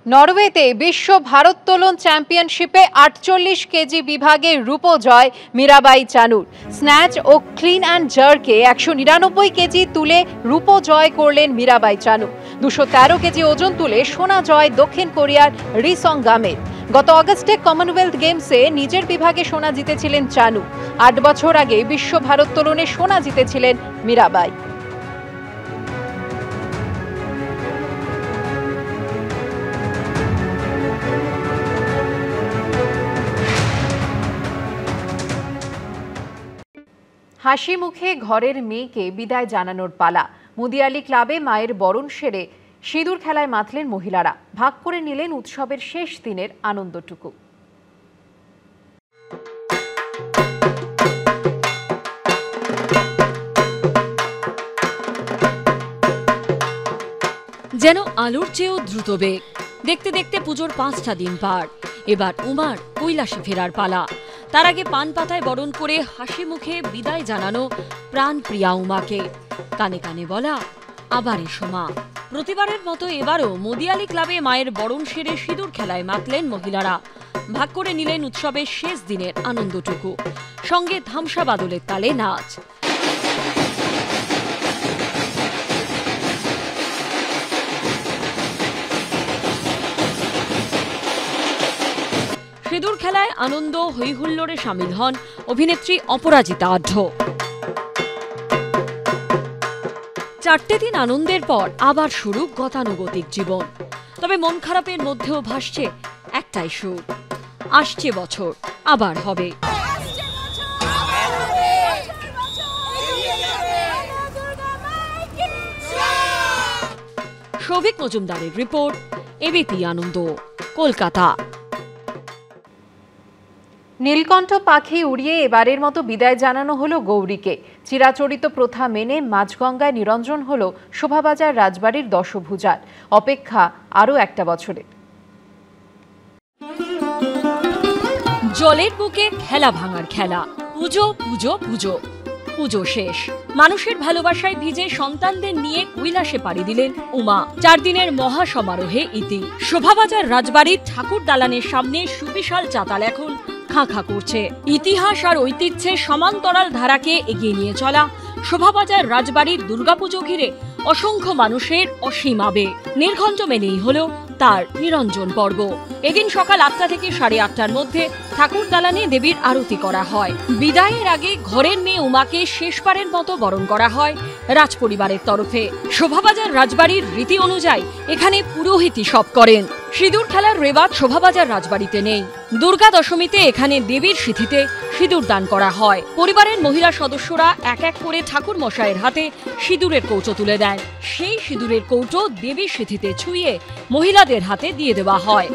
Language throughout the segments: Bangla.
নরওয়েতে বিশ্ব ভারোত্তোলন চ্যাম্পিয়নশিপে ৪৮ কেজি বিভাগে রূপো জয় মীরাবাই চানুর। স্ন্যাচ ও ক্লিন অ্যান্ড জার্কে ১৯৯ কেজি তুলে রূপো জয় করলেন মীরাবাই চানু। ২১৩ কেজি ওজন তুলে সোনা জয় দক্ষিণ কোরিয়ার রি সং গামের। গত অগস্টে কমনওয়েলথ গেমসে নিজের বিভাগে সোনা জিতেছিলেন চানু। ৮ বছর আগে বিশ্ব ভারোত্তোলনে সোনা জিতেছিলেন মীরাবাই। হাসি মুখে ঘরের মেয়েকে বিদায় জানানোর পালা। মুদিয়ালি ক্লাবে মায়ের বরণ সেরে সিঁদুর খেলায় মাতলেন মহিলারা। ভাগ করে নিলেন উৎসবের শেষ দিনের আনন্দটুকু। যেন আলোর চেয়েও দ্রুত বেগ। দেখতে দেখতে পুজোর ৫টা দিন পার। এবার উমার কৈলাসে ফেরার পালা। তার আগে পান পাতায় বরণ করে হাসি মুখে বিদায় জানানো প্রাণ প্রিয়া উমাকে। কানে কানে বলা, আবার এসো মা। প্রতিবারের মতো এবারও মুদিয়ালি ক্লাবে মায়ের বরণ সেরে সিঁদুর খেলায় মাতলেন মহিলারা। ভাগ করে নিলেন উৎসবের শেষ দিনের আনন্দটুকু। সঙ্গে ধামসা বাদলের তালে নাচ। সিঁদুর খেলায় আনন্দ হৈহুল্লোড়ে সামিল হন অভিনেত্রী অপরাজিতা আঢ্য। ৪টে দিন আনন্দের পর আবার শুরু গতানুগতিক জীবন। তবে মন খারাপের মধ্যেও ভাসছে একটাই সুর, আসছে বছর আবার হবে। সৌভিক মজুমদারের রিপোর্ট, এবিপি আনন্দ, কলকাতা। নীলকণ্ঠ পাখি উড়িয়ে এবারের মতো বিদায় জানানো হলো গৌরীকে। চিরাচরিত প্রথা মেনে মাঝগঙ্গায় নিরঞ্জন হলো শোভাবাজার রাজবাড়ির দশভুজার। অপেক্ষা আরও একটা বছরে। জলের বুকে খেলা ভাঙার খেলা। পুজো পুজো পুজো, পুজো শেষ। মানুষের ভালোবাসায় ভিজে সন্তানদের নিয়ে কৈলাসে পাড়ি দিলেন উমা। ৪ দিনের মহা সমারোহে ইতি। শোভাবাজার রাজবাড়ির ঠাকুর দালানের সামনে সুবিশাল চাতাল এখন খাঁ খাঁ করছে। ইতিহাস আর ঐতিহ্যের সমান্তরাল ধারাকে এগিয়ে নিয়ে চলা শোভাবাজার রাজবাড়ির দুর্গাপুজো ঘিরে অসংখ্য মানুষের অসীম আবেগ। নির্ঘণ্ট মেনেই হলো তার নিরঞ্জন পর্ব। এদিন সকাল ৮টা থেকে ৮:৩০টার মধ্যে ঠাকুর দালানে দেবীর আরতি করা হয়। বিদায়ের আগে ঘরের মেয়ে উমাকে শেষবারের মতো বরণ করা হয় রাজপরিবারের তরফে। শোভাবাজার রাজবাড়ির রীতি অনুযায়ী এখানে পুরোহিতই সব করেন। সিঁদুর খেলার রেওয়াজ শোভাবাজার রাজবাড়িতে নেই। দুর্গা দশমীতে এখানে দেবীর সিঁথিতে সিঁদুর দান করা হয়। পরিবারের মহিলা সদস্যরা এক এক করে ঠাকুর মশাইয়ের হাতে সিঁদুরের কৌটো তুলে দেন। সেই সিঁদুরের কৌটো দেবীর সিঁথিতে ছুঁয়ে মহিলাদের হাতে দিয়ে দেওয়া হয়।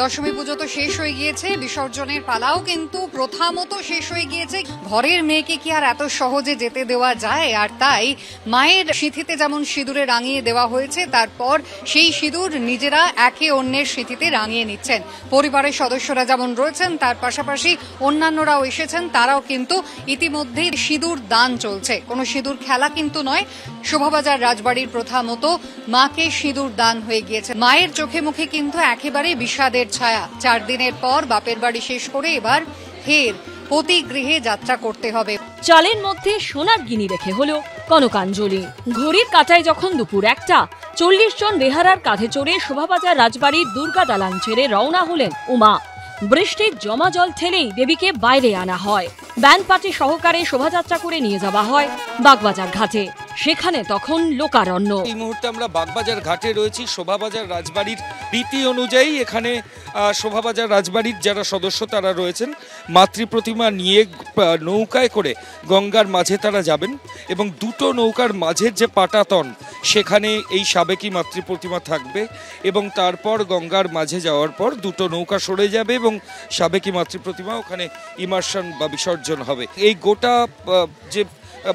দশমী পুজো তো শেষ হয়ে গিয়েছে, বিসর্জনের পালাও কিন্তু প্রথা মতো শেষ হয়ে গিয়েছে। ঘরের মেয়েকে কি আর এত সহজে যেতে দেওয়া যায়? আর তাই মায়ের সিঁথিতে যেমন সিঁদুরে রাঙিয়ে দেওয়া হয়েছে, তারপর সেই সিঁদুর নিজেরা একে অন্যের সিঁথিতে রাঙিয়ে নিচ্ছেন। পরিবারের সদস্যরা যেমন রয়েছেন, তার পাশাপাশি অন্যান্যরাও এসেছেন। তারাও কিন্তু ইতিমধ্যেই সিঁদুর দান চলছে। কোনো সিঁদুর খেলা কিন্তু নয়। শোভাবাজার রাজবাড়ির প্রথা মতো মাকে সিঁদুর দান হয়ে গিয়েছে। মায়ের চোখে মুখে কিন্তু একেবারে বিষাদের ছায়া। ৪ দিনের পর বাপের বাড়ি শেষ করে এবার ফের পতি গৃহে যাত্রা করতে হবে। চালের মধ্যে সোনার গিনি রেখে হলো কনকাঞ্জলি। ঘড়ির কাঁটায় যখন দুপুর 1টা, 40 জন বেহারার কাঁধে চড়ে শোভাবাজার রাজবাড়ির দুর্গা দালান ছেড়ে রওনা হলেন উমা। বৃষ্টির জমা জল ঠেলেই দেবীকে বাইরে আনা হয়। ব্যান্ড পার্টি সহকারে শোভাযাত্রা করে নিয়ে যাওয়া হয় বাগবাজার ঘাটে। সেখানে তখন লোকারণ্য। এই মুহূর্তে আমরা বাগবাজার ঘাটে রয়েছি। শোভাবাজার রাজবাড়ির রীতি অনুযায়ী এখানে শোভাবাজার রাজবাড়ির যারা সদস্য তারা রয়েছেন, মাতৃ প্রতিমা নিয়ে নৌকায় করে গঙ্গার মাঝে তারা যাবেন এবং দুটো নৌকার মাঝের যে পাটাতন, সেখানে এই সাবেকি মাতৃ প্রতিমা থাকবে এবং তারপর গঙ্গার মাঝে যাওয়ার পর দুটো নৌকা সরে যাবে এবং সাবেকি মাতৃ প্রতিমা ওখানে ইমার্শন বা বিসর্জন হবে। এই গোটা যে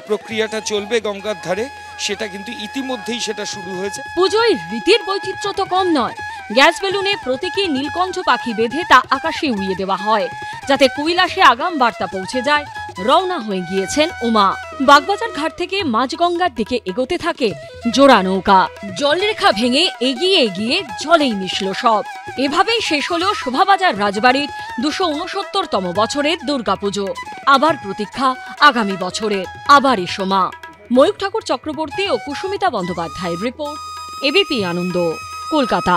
প্রক্রিয়াটা চলবে গঙ্গার ধারে, সেটা কিন্তু ইতিমধ্যেই সেটা শুরু হয়েছে। পুজোয় রীতির বৈচিত্র্য তো কম নয়। গ্যাস বেলুনে প্রতীকী নীলকণ্ঠ পাখি বেঁধে তা আকাশে উড়িয়ে দেওয়া হয়, যাতে কৈলাসে আগাম বার্তা পৌঁছে যায় রওনা হয়ে গিয়েছেন উমা। বাগবাজার ঘাট থেকে মাঝগঙ্গার দিকে এগোতে থাকে জোড়া নৌকা। জলরেখা ভেঙে এগিয়ে এগিয়ে জলেই মিশল সব। এভাবেই শেষ হলো শোভাবাজার রাজবাড়ির 269তম বছরের দুর্গাপুজো। আবার প্রতীক্ষা আগামী বছরের। আবার এসো মা। ময়ূক ঠাকুর চক্রবর্তী ও কুসুমিতা বন্দ্যোপাধ্যায়ের রিপোর্ট, এবিপি আনন্দ, কলকাতা।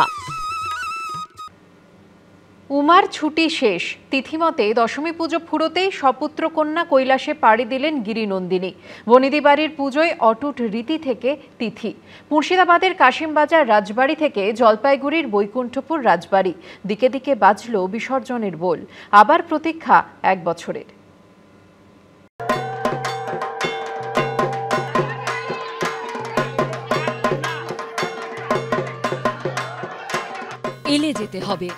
উমার ছুটি শেষ। তিথিমতে দশমী পুজো ফুরোতেই সপুত্র কন্যা কৈলাসে পাড়ি দিলেন গিরিনন্দিনী। বনিদি বাড়ির পুজোয় অটুট রীতি থেকে তিথি। মুর্শিদাবাদের কাশিমবাজার রাজবাড়ি থেকে জলপাইগুড়ির বৈকুণ্ঠপুর রাজবাড়ি, দিকে দিকে বাজল বিসর্জনের বোল। আবার প্রতীক্ষা 1 বছরের। এলে যেতে হবে।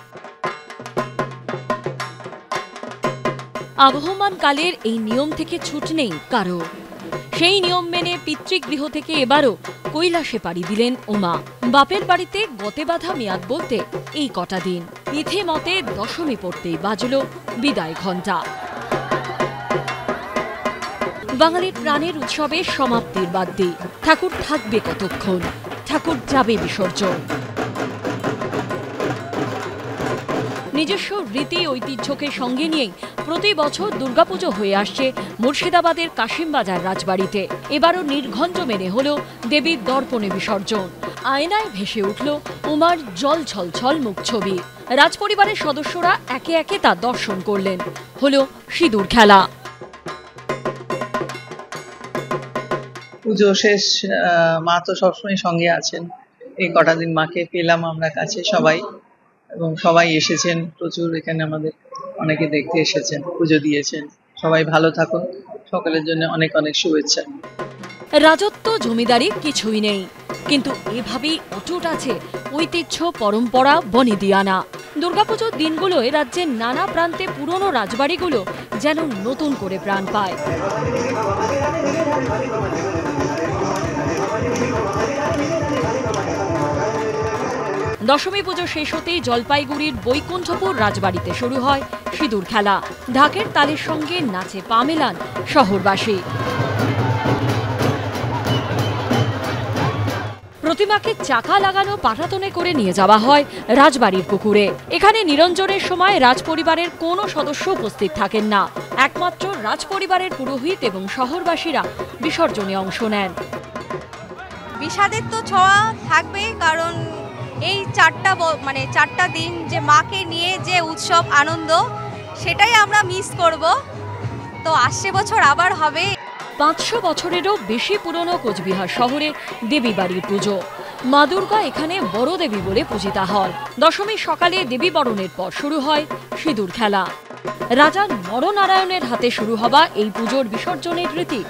আবহমান কালের এই নিয়ম থেকে ছুট নেই কারো। সেই নিয়ম মেনে পিতৃগৃহ থেকে এবারও কৈলাসে পাড়ি দিলেন উমা। বাপের বাড়িতে গতে বাঁধা মেয়াদ বলতে এই কটা দিন। তিথি মতে দশমী পড়তেই বাজল বিদায় ঘণ্টা। বাঙালির প্রাণের উৎসবে সমাপ্তির বাদ্যে। ঠাকুর থাকবে কতক্ষণ, ঠাকুর যাবে বিসর্জন। নিজস্ব রীতি ঐতিহ্যকে সঙ্গে নিয়েই প্রতি বছর দুর্গাপুজো হয়ে আসছে মুর্শিদাবাদের কাশিমবাজার রাজবাড়িতে। এবারও নির্ঘণ্ট মেনে হল দেবীর দর্পণে বিসর্জন। আয়নায় ভেসে উঠল উমার জল ছলছল মুখ ছবি। রাজপরিবারের সদস্যরা একে একে তা দর্শন করলেন। হল সিঁদুর খেলা। পুজো শেষ, মা তো সবসময় সঙ্গে আছেন। এই কটা দিন মাকে পেলাম আমরা কাছে সবাই, এবং সবাই এসেছেন প্রচুর। এখানে আমাদের অনেকে দেখতে এসেছেন, পুজো দিয়েছেন। সবাই ভালো থাকুন, সকলের জন্য অনেক অনেক শুভেচ্ছা। রাজত্ব জমিদারি কিছুই নেই, কিন্তু এভাবেই অটুট আছে ঐতিহ্য, পরম্পরা, বনেদিয়ানা। দুর্গাপুজোর দিনগুলোয় রাজ্যের নানা প্রান্তে পুরনো রাজবাড়িগুলো যেন নতুন করে প্রাণ পায়। দশমী পুজো শেষ হতেই জলপাইগুড়ির বৈকুণ্ঠপুর রাজবাড়িতে শুরু হয় সিঁদুর খেলা। ঢাকের তালের সঙ্গে নাচে পা মেলান শহরবাসী। প্রতিমাকে চাকা লাগানো পাটাতনে করে নিয়ে যাওয়া হয় রাজবাড়ির পুকুরে। এখানে নিরঞ্জনের সময় রাজপরিবারের কোনো সদস্য উপস্থিত থাকেন না। একমাত্র রাজপরিবারের পুরোহিত এবং শহরবাসীরা বিসর্জনে অংশ নেন। বিষাদের তো ছোঁয়া থাকবে, কারণ এই চারটা দিন যে মাকে নিয়ে যে উৎসব আনন্দ, সেটাই আমরা মিস করব। তো আসছে বছর আবার হবে। 500 বছরেরও বেশি পুরনো কোচবিহার শহরে দেবী বাড়ির পুজো। মা দুর্গা এখানে বড় দেবী বলে পূজিতা হন। দশমীর সকালে দেবী বরণের পর শুরু হয় সিঁদুর খেলা। রাজা নরনারায়ণের হাতে শুরু হওয়া এই পুজোর বিসর্জনের রীতি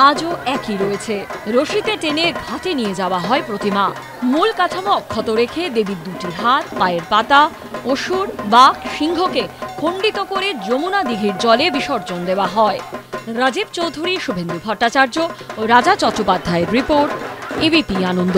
আজও একই রয়েছে। রশিতে টেনে ঘাটে নিয়ে যাওয়া হয় প্রতিমা। মূল কাঠামো অক্ষত রেখে দেবীর দুটি হাত, পায়ের পাতা, অসুর, বাঘ, সিংহকে খণ্ডিত করে যমুনা দিঘির জলে বিসর্জন দেওয়া হয়। রাজীব চৌধুরী, শুভেন্দু ভট্টাচার্য ও রাজা চট্টোপাধ্যায়ের রিপোর্ট, এবিপি আনন্দ।